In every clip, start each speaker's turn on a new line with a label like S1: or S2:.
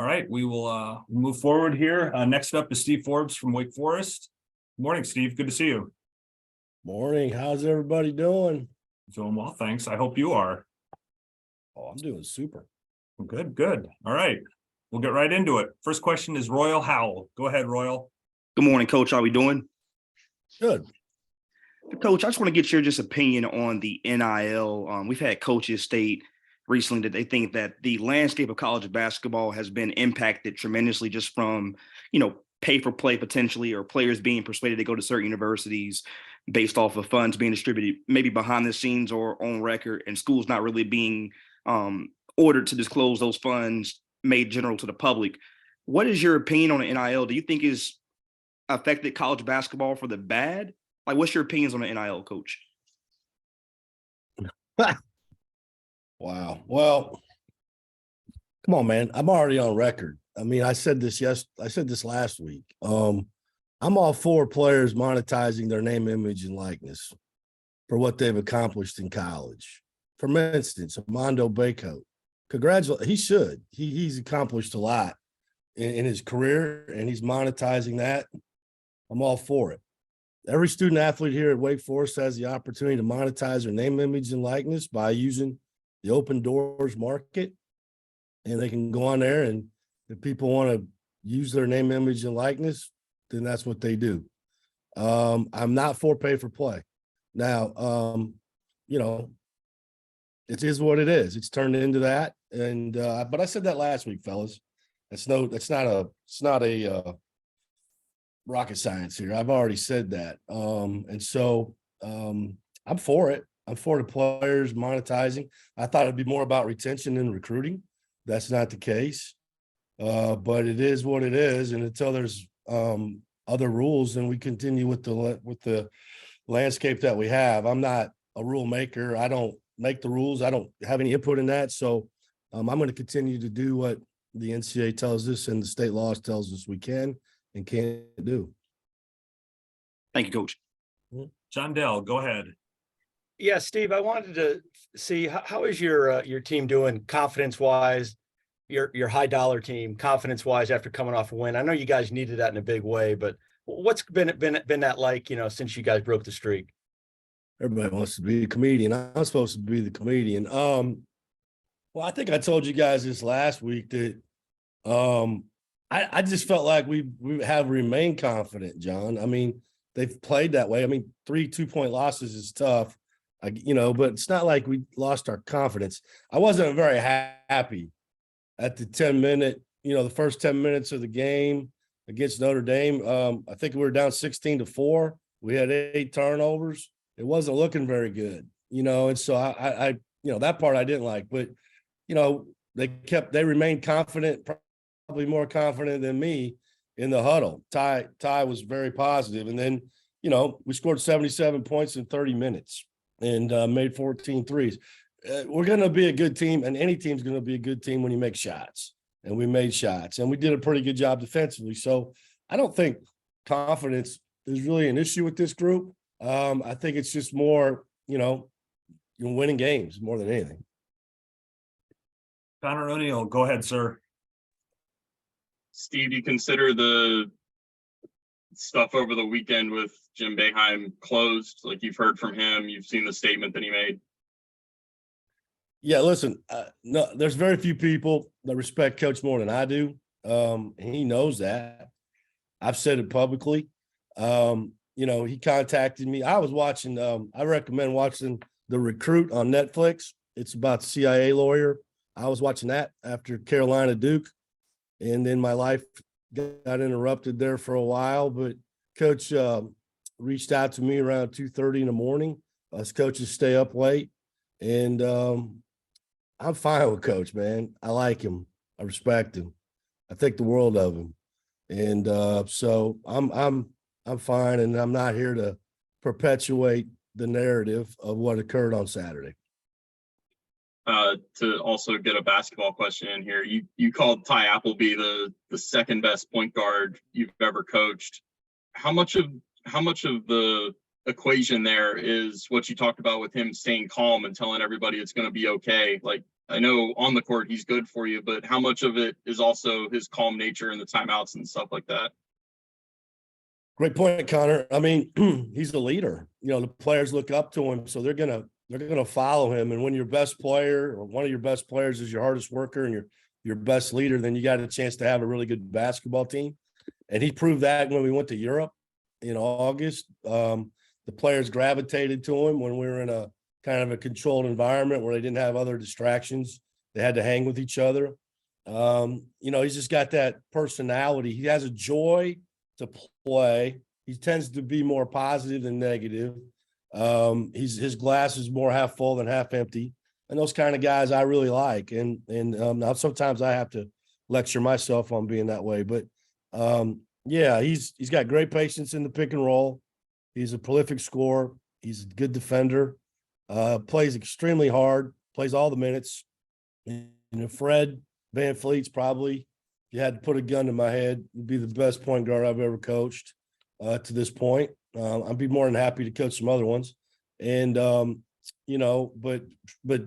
S1: All right, we will move forward here. Next up is Steve Forbes from Wake Forest. Morning, Steve. Good to see you.
S2: Morning. How's everybody doing?
S1: Doing well, thanks. I hope you are.
S2: Oh, I'm doing super.
S1: Good, good. All right, we'll get right into it. First question is Royal Howell. Go ahead, Royal.
S3: Good morning, Coach. How are we doing?
S2: Good.
S3: Coach, I just want to get your opinion on the NIL. We've had coaches state recently that they think that the landscape of college basketball has been impacted tremendously just from, pay for play potentially, or players being persuaded to go to certain universities based off of funds being distributed, maybe behind the scenes or on record, and schools not really being ordered to disclose those funds made general to the public. What is your opinion on the NIL? Do you think is affected college basketball for the bad? Like, what's your opinions on the NIL, Coach?
S2: Wow. Well, come on, man. I'm already on record. I mean, I said this last week. I'm all for players monetizing their name, image, and likeness for what they've accomplished in college. For instance, Armando Bacot. He should. He's accomplished a lot in his career, and he's monetizing that. I'm all for it. Every student athlete here at Wake Forest has the opportunity to monetize their name, image, and likeness by using the open doors market. And they can go on there, and if people want to use their name, image, and likeness, then that's what they do. I'm not for pay for play. Now, it is what it is. It's turned into that. And but I said that last week, fellas. It's not a rocket science here. I've already said that. And so I'm for it. I'm for the players monetizing. I thought it'd be more about retention than recruiting. That's not the case. But it is what it is. And until there's other rules, then we continue with the landscape that we have. I'm not a rule maker. I don't make the rules. I don't have any input in that. So I'm going to continue to do what the NCAA tells us and the state laws tells us we can and can't do.
S3: Thank you, Coach.
S1: John Dell, go ahead.
S4: Yeah, Steve, I wanted to see how is your team doing confidence-wise, your high dollar team confidence-wise after coming off a win? I know you guys needed that in a big way, but what's been that like, since you guys broke the streak?
S2: Everybody wants to be a comedian. I'm supposed to be the comedian. Well, I think I told you guys this last week that I just felt like we have remained confident, John. I mean, they've played that way. I mean, 3 2-point losses is tough, but it's not like we lost our confidence. I wasn't very happy at the 10-minute, the first 10 minutes of the game against Notre Dame. I think we were down 16-4. We had 8 turnovers. It wasn't looking very good, and so I that part I didn't like, but they remained confident, probably more confident than me in the huddle. Ty was very positive. And then, we scored 77 points in 30 minutes and made 14 threes. We're going to be a good team, and any team's going to be a good team when you make shots. And we made shots, and we did a pretty good job defensively. So I don't think confidence is really an issue with this group. I think it's just more, you're winning games more than anything.
S1: Connor O'Neill, go ahead, sir.
S5: Steve, you consider the stuff over the weekend with Jim Boeheim closed? Like, you've heard from him, you've seen the statement that he made.
S2: Yeah, listen, no, there's very few people that respect Coach more than I do. He knows that. I've said it publicly. He contacted me. I was watching, I recommend watching The Recruit on Netflix. It's about the CIA lawyer. I was watching that after Carolina Duke. And then my life got interrupted there for a while, but Coach reached out to me around 2:30 in the morning. Us coaches stay up late, and I'm fine with Coach, man. I like him. I respect him. I think the world of him, and so I'm fine, and I'm not here to perpetuate the narrative of what occurred on Saturday.
S5: To also get a basketball question in here, you called Ty Appleby the second best point guard you've ever coached. How much of the equation there is what you talked about with him staying calm and telling everybody it's going to be okay? Like, I know on the court he's good for you, but how much of it is also his calm nature and the timeouts and stuff like that?
S2: Great point, Connor. I mean, he's the leader. The players look up to him, so they're gonna follow him. And when your best player or one of your best players is your hardest worker and your best leader, then you got a chance to have a really good basketball team. And he proved that when we went to Europe in August. The players gravitated to him when we were in a kind of a controlled environment where they didn't have other distractions. They had to hang with each other. He's just got that personality. He has a joy to play. He tends to be more positive than negative. His glass is more half full than half empty. And those kind of guys I really like. And now sometimes I have to lecture myself on being that way. But he's got great patience in the pick and roll. He's a prolific scorer. He's a good defender. Plays extremely hard. Plays all the minutes. Fred VanVleet's probably, if you had to put a gun to my head, would be the best point guard I've ever coached to this point. I'd be more than happy to coach some other ones. And but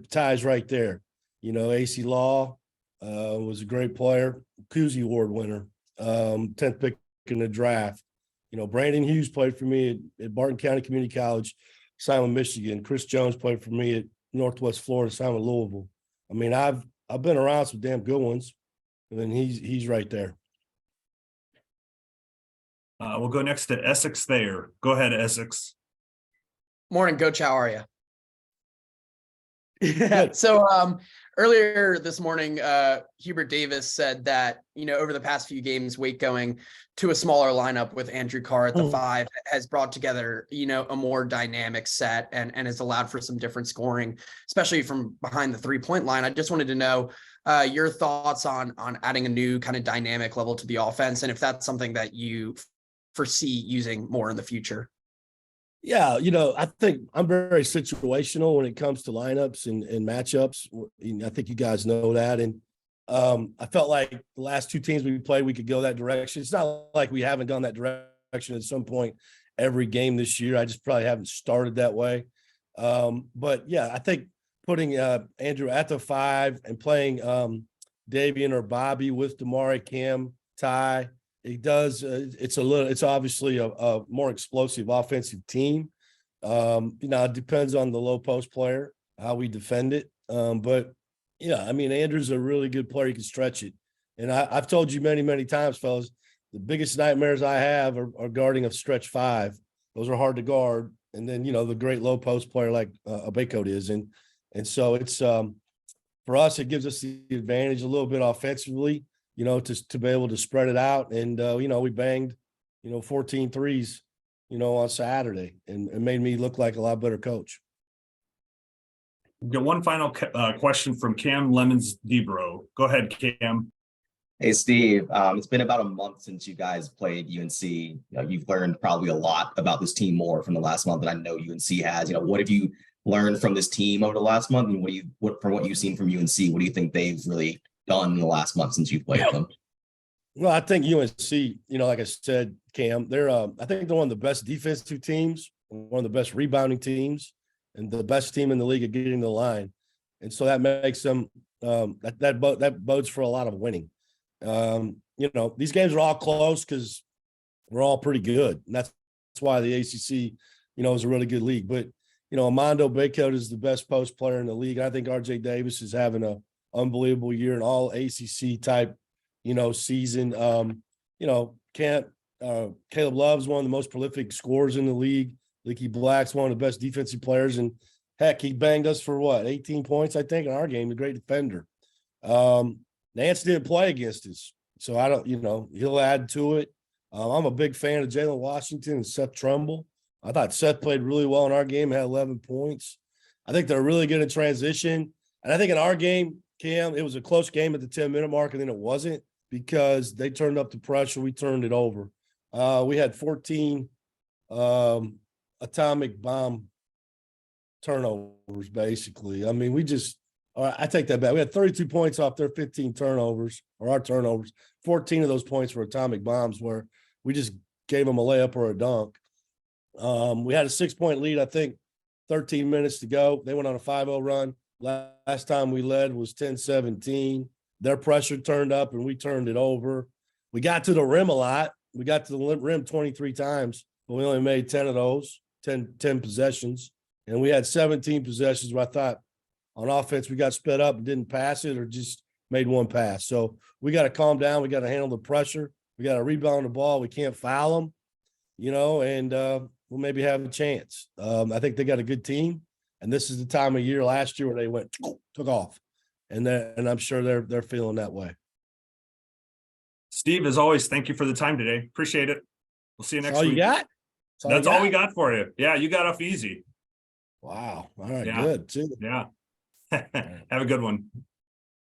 S2: Ty's right there. AC Law was a great player, Cousy Award winner, 10th pick in the draft. Brandon Hughes played for me at Barton County Community College, Simon, Michigan. Chris Jones played for me at Northwest Florida, Simon, Louisville. I mean, I've been around some damn good ones, and then he's right there.
S1: We'll go next to Essex Thayer. Go ahead, Essex.
S6: Morning, Coach. How are you? Yeah. So earlier this morning, Hubert Davis said that, over the past few games, Wake going to a smaller lineup with Andrew Carr at the 5 has brought together, a more dynamic set and has allowed for some different scoring, especially from behind the 3-point line. I just wanted to know your thoughts on adding a new kind of dynamic level to the offense, and if that's something that you foresee using more in the future.
S2: Yeah, I think I'm very situational when it comes to lineups and matchups. I think you guys know that. And I felt like the last 2 teams we played, we could go that direction. It's not like we haven't gone that direction at some point every game this year. I just probably haven't started that way. But yeah, I think putting Andrew at the 5 and playing Davian or Bobby with Damari, Cam, Ty, it's obviously a more explosive offensive team. It depends on the low post player, how we defend it. But yeah, I mean, Andrew's a really good player. He can stretch it. And I've told you many, many times, fellas, the biggest nightmares I have are guarding a stretch 5. Those are hard to guard. And then, the great low post player like Abeko is. And so it's for us, it gives us the advantage a little bit offensively, to be able to spread it out. And, we banged, 14 threes, on Saturday and made me look like a lot better coach.
S1: We've got one final question from Cam Lemons-Debro. Go ahead, Cam.
S7: Hey, Steve. It's been about a month since you guys played UNC. You've learned probably a lot about this team more from the last month than I know UNC has. What have you learned from this team over the last month? And from what you've seen from UNC, what do you think they've really done in the last month since you've played them?
S2: Well, I think UNC, like I said, Cam, I think they're one of the best defensive teams, one of the best rebounding teams, and the best team in the league at getting the line. And so that makes them that bodes for a lot of winning. These games are all close because we're all pretty good. And that's why the ACC, is a really good league. But, Armando Baycoat is the best post player in the league. I think RJ Davis is having an unbelievable year, an all ACC type, season. Caleb Love is one of the most prolific scorers in the league. Leaky Black's one of the best defensive players. And heck, he banged us for 18 points, I think, in our game, a great defender. Nance didn't play against us. So I don't, he'll add to it. I'm a big fan of Jalen Washington and Seth Trumbull. I thought Seth played really well in our game, had 11 points. I think they're really good in transition. And I think in our game, Cam, it was a close game at the 10-minute mark, and then it wasn't because they turned up the pressure. We turned it over. We had 14 atomic bomb turnovers, basically. I mean, I take that back. We had 32 points off their 15 turnovers, or our turnovers. 14 of those points were atomic bombs where we just gave them a layup or a dunk. We had a 6-point lead, I think, 13 minutes to go. They went on a 5-0 run, Last time we led was 10-17. Their pressure turned up and we turned it over. We got to the rim a lot. We got to the rim 23 times, but we only made 10 of those, 10 possessions. And we had 17 possessions where I thought on offense we got sped up and didn't pass it or just made one pass. So we got to calm down. We got to handle the pressure. We got to rebound the ball. We can't foul them, and we'll maybe have a chance. I think they got a good team. And this is the time of year last year where they went, took off. And I'm sure they're feeling that way.
S1: Steve, as always, thank you for the time today. Appreciate it. We'll see you next
S2: That's all
S1: week.
S2: you got?
S1: That's all we got for you. Yeah, you got off easy.
S2: Wow. All right,
S1: Yeah.
S2: good too.
S1: Yeah. Have a good one.